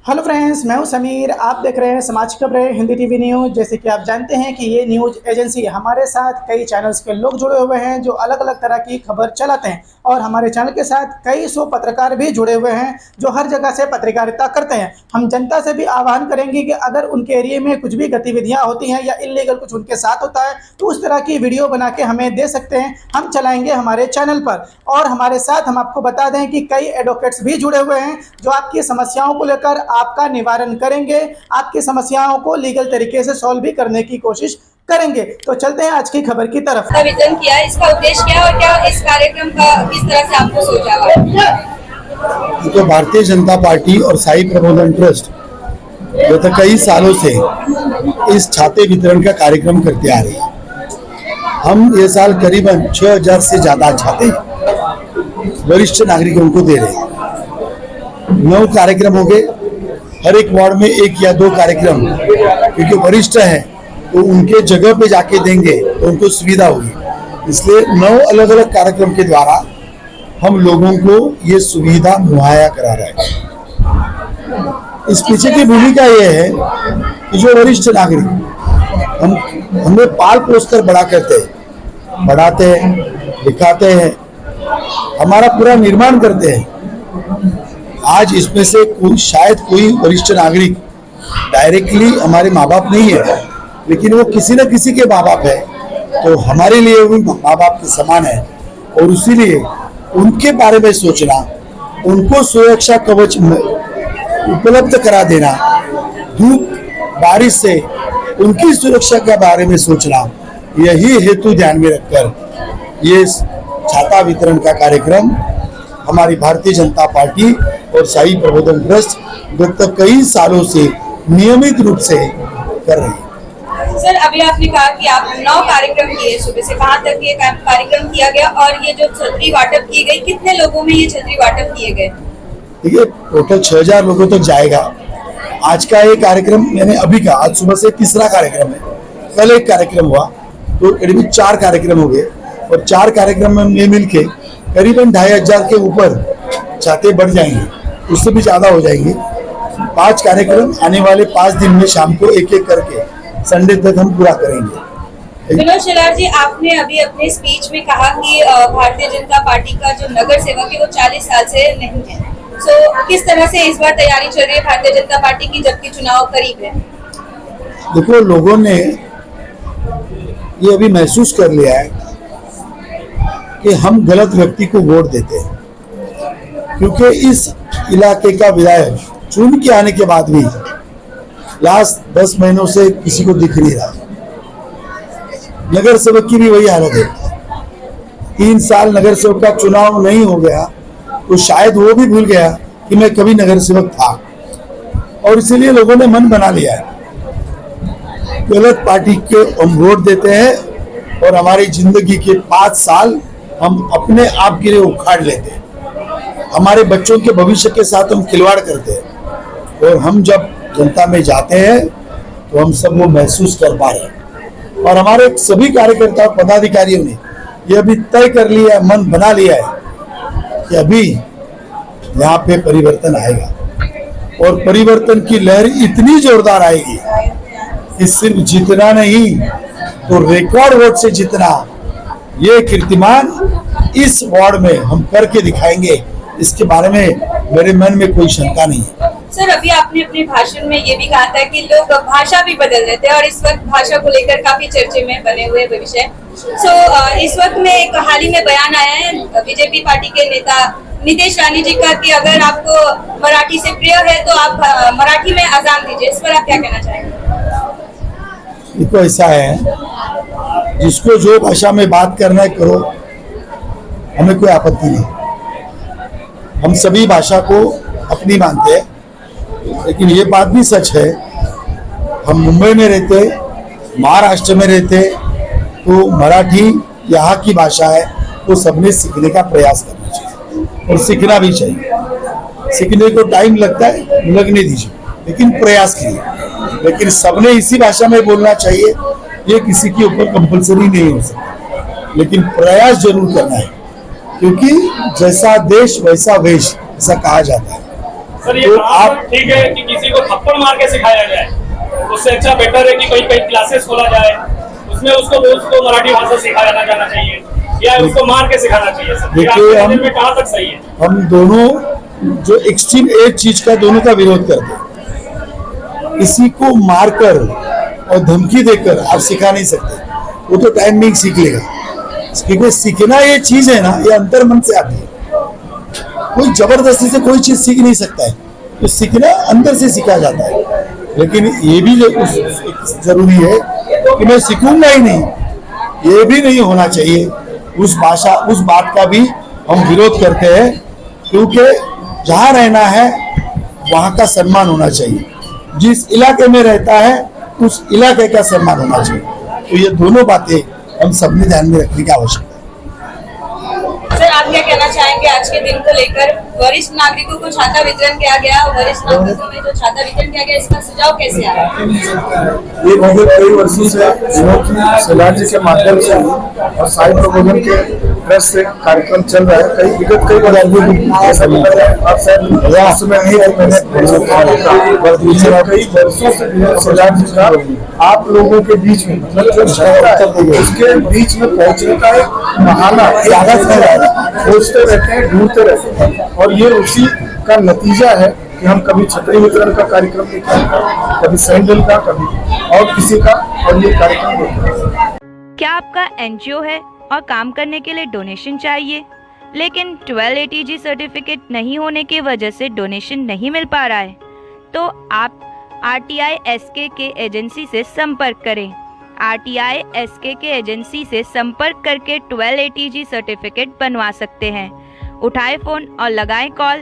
Hello friends, मैं हूं समीर। आप देख रहे हैं समाज खबरें हिंदी टीवी न्यूज़। जैसे कि आप जानते हैं कि ये न्यूज़ एजेंसी हमारे साथ कई चैनल्स के लोग जुड़े हुए हैं जो अलग अलग तरह की खबर चलाते हैं, और हमारे चैनल के साथ कई सौ पत्रकार भी जुड़े हुए हैं जो हर जगह से पत्रकारिता करते हैं। हम जनता से भी आह्वान करेंगे कि अगर उनके एरिया में कुछ भी गतिविधियाँ होती हैं या इलीगल कुछ उनके साथ होता है तो उस तरह की वीडियो बना के हमें दे सकते हैं, हम चलाएंगे हमारे चैनल पर। और हमारे साथ हम आपको बता दें कि कई एडवोकेट्स भी जुड़े हुए हैं जो आपकी समस्याओं को लेकर आपका निवारण करेंगे, आपकी समस्याओं को लीगल तरीके से सॉल्व भी करने की कोशिश करेंगे। तो चलते हैं आज की खबर की तरफ। विजन किया, इसका उद्देश्य क्या और क्या इस कार्यक्रम का किस तरह से आपको सोचा हुआ? तो भारतीय जनता पार्टी और साई प्रबोधन ट्रस्ट गत कई सालों से इस छाते वितरण का कार्यक्रम करते आ रही है। हम ये साल करीबन 6000 से ज्यादा छाते वरिष्ठ नागरिकों को दे रहे हैं। 9 कार्यक्रम हो गए, हर एक वार्ड में 1 या 2 कार्यक्रम, क्योंकि वरिष्ठ हैं तो उनके जगह पे जाके देंगे तो उनको सुविधा होगी। इसलिए 9 अलग अलग कार्यक्रम के द्वारा हम लोगों को ये सुविधा मुहैया करा रहे हैं। इस पीछे की भूमिका ये है कि जो वरिष्ठ नागरिक हमें पाल पोस कर बड़ा करते हैं, बढ़ाते हैं, दिखाते हैं, हमारा पूरा निर्माण करते हैं। आज इसमें से शायद कोई वरिष्ठ नागरिक डायरेक्टली हमारे माँ बाप नहीं है, लेकिन वो किसी न किसी के माँ बाप है, तो हमारे लिए वो माँ बाप के समान है। और इसीलिए उनके बारे में सोचना, उनको सुरक्षा कवच उपलब्ध करा देना, धूप बारिश से उनकी सुरक्षा के बारे में सोचना, यही हेतु ध्यान में रखकर ये छाता वितरण का कार्यक्रम हमारी भारतीय जनता पार्टी और साई प्रबोधन ट्रस्ट गत कई सालों से नियमित रूप से कर रही है। सर, अभी आपने कहा कि आप 9 कार्यक्रम किए, सुबह से कहां तक ये कार्यक्रम किया गया और ये जो छतरी वाटप की गई, कितने लोगों में ये छतरी वाटप किए गए? देखिए, टोटल 6000 लोगों तक जाएगा। आज का ये कार्यक्रम मैंने अभी का, आज सुबह से तीसरा कार्यक्रम है। कल एक कार्यक्रम हुआ तो करीबन 4 कार्यक्रम हो गए, और 4 कार्यक्रम में मिलके करीबन 2500 के ऊपर छाते बढ़ जाएंगे, उससे भी ज्यादा हो जाएंगे। 5 कार्यक्रम आने वाले 5 दिन में शाम को एक करके संडे तक हम पूरा करेंगे। विनोद शेलार जी, आपने अभी अपने स्पीच में कहा कि भारतीय जनता पार्टी का जो नगर सेवक है वो 40 साल से नहीं है। तो किस तरह से इस बार तैयारी चल रही है भारतीय जनता पार्टी की, जबकि चुनाव करीब है? देखो, लोगों ने ये अभी महसूस कर लिया है कि हम गलत व्यक्ति को वोट देते हैं, क्योंकि इस इलाके का विधायक चुन के आने के बाद भी लास्ट 10 महीनों से किसी को दिख नहीं रहा। नगर सेवक की भी वही हालत है। 3 साल नगर सेवक का चुनाव नहीं हो गया तो शायद वो भी भूल गया कि मैं कभी नगर सेवक था, और इसीलिए लोगों ने मन बना लिया है गलत पार्टी के हम वोट देते हैं, और हमारी जिंदगी के 5 साल हम अपने आप के लिए उखाड़ लेते हैं। हमारे बच्चों के भविष्य के साथ हम खिलवाड़ करते हैं, और हम जब जनता में जाते हैं तो हम सब वो महसूस कर पा रहे हैं। और हमारे सभी कार्यकर्ता पदाधिकारियों ने ये अभी तय कर लिया है, मन बना लिया है कि अभी यहाँ पे परिवर्तन आएगा, और परिवर्तन की लहर इतनी जोरदार आएगी कि सिर्फ जीतना नहीं तो रिकॉर्ड वोट से जीतना, ये कीर्तिमान इस वार्ड में हम करके दिखाएंगे। इसके बारे में मेरे मन में कोई शंका नहीं है। सर, अभी आपने अपने भाषण में ये भी कहा था कि लोग भाषा भी बदल देते हैं, और इस वक्त भाषा को लेकर काफी चर्चे में बने हुए विषय। इस वक्त में एक हाल ही में बयान आया है बीजेपी पार्टी के नेता नितेश राणे जी का कि अगर आपको मराठी से प्रिय है तो आप मराठी में अजान दीजिए। इस पर आप क्या कहना चाहेंगे? देखो, ऐसा है, जिसको जो भाषा में बात करना है करो, हमें कोई आपत्ति नहीं। हम सभी भाषा को अपनी मानते हैं, लेकिन ये बात भी सच है, हम मुंबई में रहते, महाराष्ट्र में रहते, तो मराठी यहाँ की भाषा है, तो सबने सीखने का प्रयास करना चाहिए, और सीखना भी चाहिए। सीखने को टाइम लगता है, लगने दीजिए, लेकिन प्रयास कीजिए। लेकिन सबने इसी भाषा में बोलना चाहिए, ये किसी के ऊपर कंपलसरी नहीं हो सकता, लेकिन प्रयास जरूर करना है, क्योंकि जैसा देश वैसा वेश, ऐसा कहा जाता है। सर, ये तो आप ठीक है कि किसी किसी को थप्पड़ मार के सिखाया जाए, उससे अच्छा बेटर है कि कहीं कहीं क्लासेस खोला जाए, उसमें उसको मराठी भाषा सिखाया जाना चाहिए या उसको मार के सिखाना चाहिए। देखिए, हम में कहाँ तक सही है? हम दोनों जो एक्सट्रीम एक चीज का दोनों का विरोध करते हैं। किसी को मारकर और धमकी देकर आप सिखा नहीं सकते, वो तो टाइम में सीख लेगा, क्योंकि सीखना ये चीज है ना, ये अंतर मन से आती है। कोई जबरदस्ती से कोई चीज सीख नहीं सकता है, तो सीखना अंदर से सीखा जाता है। लेकिन ये भी जरूरी है कि मैं सीखूंगा ही नहीं, ये भी नहीं होना चाहिए। उस बात का भी हम विरोध करते हैं, क्योंकि जहाँ रहना है वहाँ का सम्मान होना चाहिए, जिस इलाके में रहता है उस इलाके का सम्मान होना चाहिए। तो ये दोनों बातें हम सबने ध्यान में रखने की आवश्यकता है। सर, आप क्या कहना चाहेंगे आज के दिन को लेकर? वरिष्ठ नागरिकों को छाता वितरण किया गया, वरिष्ठ नागरिकों में जो छाता वितरण किया गया, इसका सुझाव कैसे आया? ये विगत कई वर्षों से सलाह जी के माध्यम से और साई प्रबोधन के ट्रस्ट से कार्यक्रम चल रहा है। कई बार कई वर्षों से सलाह जी का आप लोगों के बीच में, मतलब जो जनता है उसके बीच में पहुंचने का एक बहाना खोजते रहते हैं, ढूंढते रहते हैं, और ये उसी का नतीजा है कि हम कभी छतरी वितरण का कार्यक्रम लेते हैं, कभी सैंडल का, कभी और किसी का, और ये कार्यक्रम लेते हैं। क्या आपका एनजीओ है और काम करने के लिए डोनेशन चाहिए, लेकिन 1280G सर्टिफिकेट नहीं होने की वजह से डोनेशन नहीं मिल पा रहा है? तो आप RTI SKK एजेंसी से संपर्क करें। RTI SKK एजेंसी से संपर्क करके 1280G सर्टिफिकेट बनवा सकते हैं। उठाएं फ़ोन और लगाएं कॉल